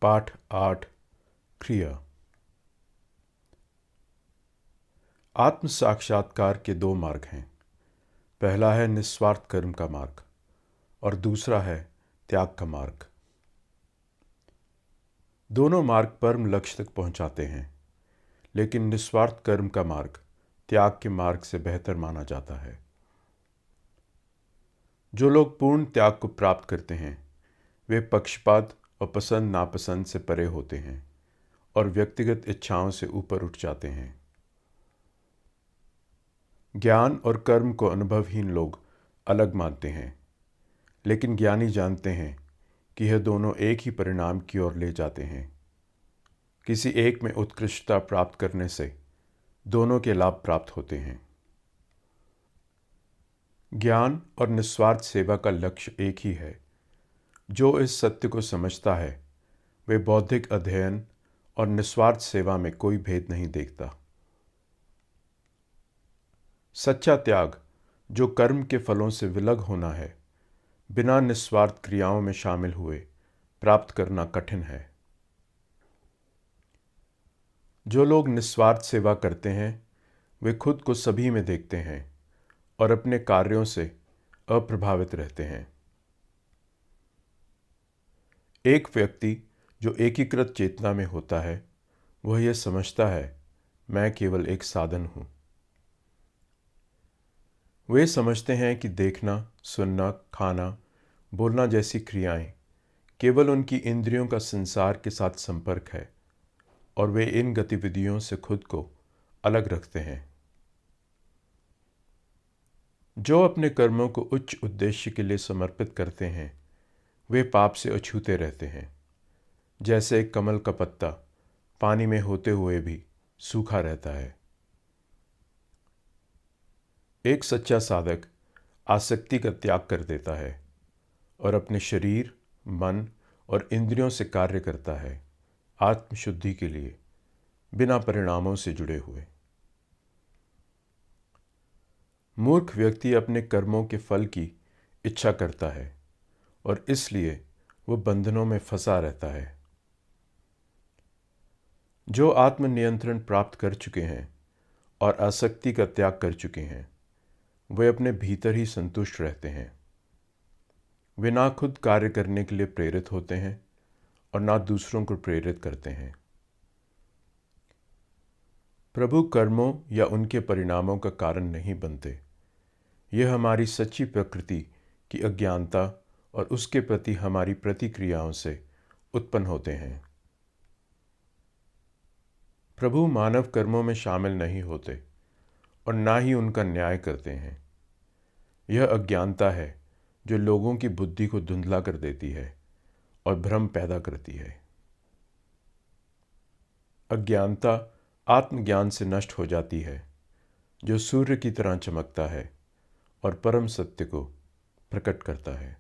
पाठ 8 क्रिया। आत्म साक्षात्कार के दो मार्ग हैं। पहला है निस्वार्थ कर्म का मार्ग और दूसरा है त्याग का मार्ग। दोनों मार्ग परम लक्ष्य तक पहुंचाते हैं, लेकिन निस्वार्थ कर्म का मार्ग त्याग के मार्ग से बेहतर माना जाता है। जो लोग पूर्ण त्याग को प्राप्त करते हैं वे पक्षपात और पसंद नापसंद से परे होते हैं और व्यक्तिगत इच्छाओं से ऊपर उठ जाते हैं। ज्ञान और कर्म को अनुभवहीन लोग अलग मानते हैं, लेकिन ज्ञानी जानते हैं कि यह दोनों एक ही परिणाम की ओर ले जाते हैं। किसी एक में उत्कृष्टता प्राप्त करने से दोनों के लाभ प्राप्त होते हैं। ज्ञान और निस्वार्थ सेवा का लक्ष्य एक ही है। जो इस सत्य को समझता है वे बौद्धिक अध्ययन और निस्वार्थ सेवा में कोई भेद नहीं देखता। सच्चा त्याग, जो कर्म के फलों से विलग होना है, बिना निस्वार्थ क्रियाओं में शामिल हुए प्राप्त करना कठिन है। जो लोग निस्वार्थ सेवा करते हैं वे खुद को सभी में देखते हैं और अपने कार्यों से अप्रभावित रहते हैं। एक व्यक्ति जो एकीकृत चेतना में होता है वह यह समझता है, मैं केवल एक साधन हूं। वे समझते हैं कि देखना, सुनना, खाना, बोलना जैसी क्रियाएं केवल उनकी इंद्रियों का संसार के साथ संपर्क है और वे इन गतिविधियों से खुद को अलग रखते हैं। जो अपने कर्मों को उच्च उद्देश्य के लिए समर्पित करते हैं वे पाप से अछूते रहते हैं, जैसे एक कमल का पत्ता पानी में होते हुए भी सूखा रहता है। एक सच्चा साधक आसक्ति का त्याग कर देता है और अपने शरीर, मन और इंद्रियों से कार्य करता है, आत्मशुद्धि के लिए, बिना परिणामों से जुड़े हुए। मूर्ख व्यक्ति अपने कर्मों के फल की इच्छा करता है और इसलिए वह बंधनों में फंसा रहता है। जो आत्मनियंत्रण प्राप्त कर चुके हैं और आसक्ति का त्याग कर चुके हैं वे अपने भीतर ही संतुष्ट रहते हैं। वे ना खुद कार्य करने के लिए प्रेरित होते हैं और ना दूसरों को प्रेरित करते हैं। प्रभु कर्मों या उनके परिणामों का कारण नहीं बनते। यह हमारी सच्ची प्रकृति की अज्ञानता और उसके प्रति हमारी प्रतिक्रियाओं से उत्पन्न होते हैं। प्रभु मानव कर्मों में शामिल नहीं होते और ना ही उनका न्याय करते हैं। यह अज्ञानता है जो लोगों की बुद्धि को धुंधला कर देती है और भ्रम पैदा करती है। अज्ञानता आत्मज्ञान से नष्ट हो जाती है, जो सूर्य की तरह चमकता है और परम सत्य को प्रकट करता है।